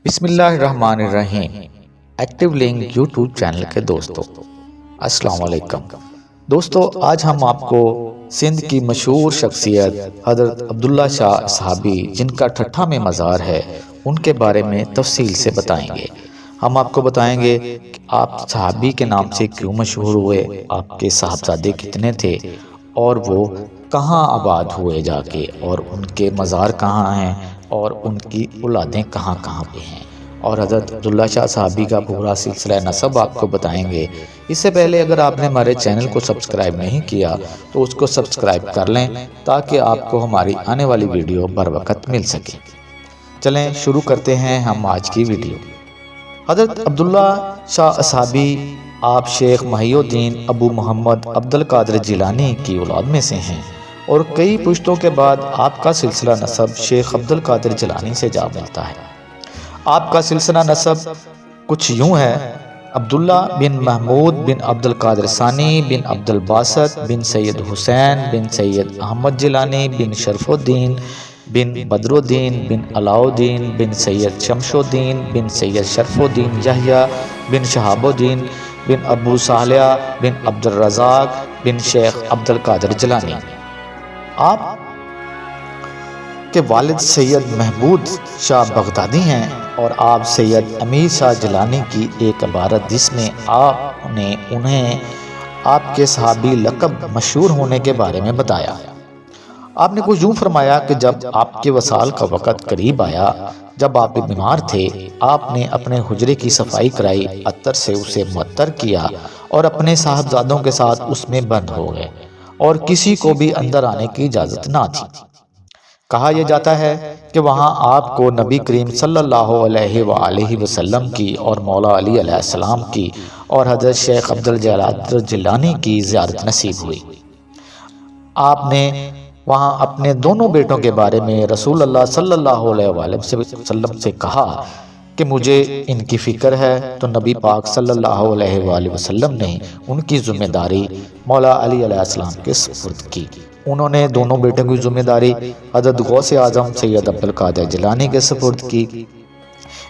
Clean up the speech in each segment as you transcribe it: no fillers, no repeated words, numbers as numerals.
بسم اللہ الرحمن الرحیم۔ ایکٹیو لنک یوٹیوب چینل کے دوستو السلام علیکم۔ دوستو آج ہم آپ کو سندھ کی مشہور شخصیت حضرت عبداللہ شاہ صحابی جن کا ٹھٹھا میں مزار ہے ان کے بارے میں تفصیل سے بتائیں گے۔ ہم آپ کو بتائیں گے کہ آپ صحابی کے نام سے کیوں مشہور ہوئے، آپ کے صاحبزادے کتنے تھے اور وہ کہاں آباد ہوئے جا کے، اور ان کے مزار کہاں ہیں اور ان کی اولادیں کہاں کہاں پہ ہیں، اور حضرت عبداللہ شاہ صحابی کا پورا سلسلہ نسب آپ کو بتائیں گے۔ اس سے پہلے اگر آپ نے ہمارے چینل کو سبسکرائب نہیں کیا تو اس کو سبسکرائب کر لیں تاکہ آپ کو ہماری آنے والی ویڈیو بر وقت مل سکے۔ چلیں شروع کرتے ہیں ہم آج کی ویڈیو۔ حضرت عبداللہ شاہ صحابی آپ شیخ محی الدین ابو محمد عبد القادر جیلانی کی اولاد میں سے ہیں، اور کئی پشتوں کے بعد آپ کا سلسلہ نسب شیخ عبد القادر جیلانی سے جا ملتا ہے۔ آپ کا سلسلہ نسب کچھ یوں ہے: عبداللہ بن محمود بن عبد القادر ثانی بن عبد الباسط بن سید حسین بن سید احمد جیلانی بن شرف الدین بن بدر الدین بن علاء الدین بن سید شمش الدین بن سید شرف الدین یحییٰ بن شہاب الدین بن ابو صالح بن عبد الرزاق بن شیخ عبد القادر جیلانی۔ آپ کے والد سید محمود شاہ بغدادی ہیں، اور آپ سید امیر شاہ جیلانی کی ایک عبارت جس میں آپ نے انہیں آپ کے صحابی لقب مشہور ہونے کے بارے میں بتایا۔ آپ نے کچھ یوں فرمایا کہ جب آپ کے وصال کا وقت قریب آیا، جب آپ بیمار تھے، آپ نے اپنے حجرے کی صفائی کرائی، عطر سے اسے معطر کیا اور اپنے صاحبزادوں کے ساتھ اس میں بند ہو گئے، اور کسی کو بھی اندر آنے کی اجازت نہ تھی۔ کہا یہ جاتا ہے کہ وہاں آپ کو نبی کریم صلی اللہ علیہ وآلہ وسلم کی اور مولا علی علیہ السلام کی اور حضرت شیخ عبد القادر جیلانی کی زیارت نصیب ہوئی۔ آپ نے وہاں اپنے دونوں بیٹوں کے بارے میں رسول اللہ صلی اللہ علیہ وآلہ وسلم سے کہا کہ مجھے ان کی فکر ہے، تو نبی پاک صلی اللہ علیہ وآلہ وسلم نے ان کی ذمہ داری مولا علی علیہ السلام کے سپرد کی۔ انہوں نے دونوں بیٹوں کی ذمہ داری حضرت غوث اعظم سید عبد القادر جیلانی کے سپرد کی۔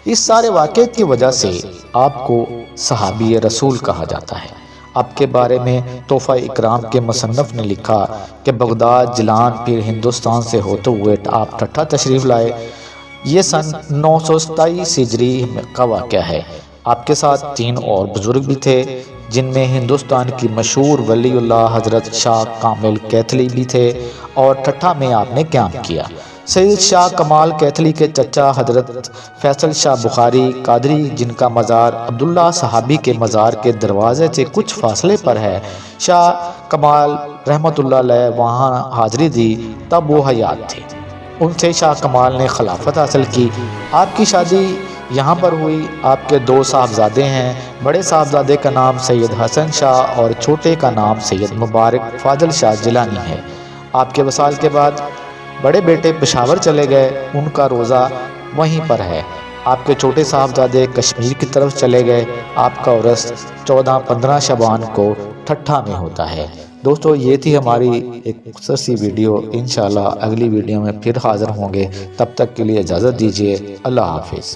اس سارے واقعے کی وجہ سے آپ کو صحابی رسول کہا جاتا ہے۔ آپ کے بارے میں تحفہ اکرام کے مصنف نے لکھا کہ بغداد جیلان پھر ہندوستان سے ہوتے ہوئے آپ ٹھٹھا تشریف لائے۔ یہ سن 927 ہجری کا واقعہ ہے۔ آپ کے ساتھ 3 اور بزرگ بھی تھے، جن میں ہندوستان کی مشہور ولی اللہ حضرت شاہ کامل کیتھلی بھی تھے، اور ٹھٹھا میں آپ نے قیام کیا۔ سید شاہ کمال کیتھلی کے چچا حضرت فیصل شاہ بخاری قادری، جن کا مزار عبداللہ صحابی کے مزار کے دروازے سے کچھ فاصلے پر ہے، شاہ کمال رحمۃ اللہ علیہ وہاں حاضری دی تب وہ حیات تھے۔ ان سے شاہ کمال نے خلافت حاصل کی۔ آپ کی شادی یہاں پر ہوئی۔ آپ کے 2 صاحبزادے ہیں۔ بڑے صاحبزادے کا نام سید حسن شاہ اور چھوٹے کا نام سید مبارک فاضل شاہ جیلانی ہے۔ آپ کے وصال کے بعد بڑے بیٹے پشاور چلے گئے، ان کا روزہ وہیں پر ہے۔ آپ کے چھوٹے صاحبزادے کشمیر کی طرف چلے گئے۔ آپ کا عرس 14-15 شعبان کو ٹھٹھا میں ہوتا ہے۔ دوستو یہ تھی ہماری ایک مختصر سی ویڈیو۔ انشاءاللہ اگلی ویڈیو میں پھر حاضر ہوں گے، تب تک کے لیے اجازت دیجیے۔ اللہ حافظ۔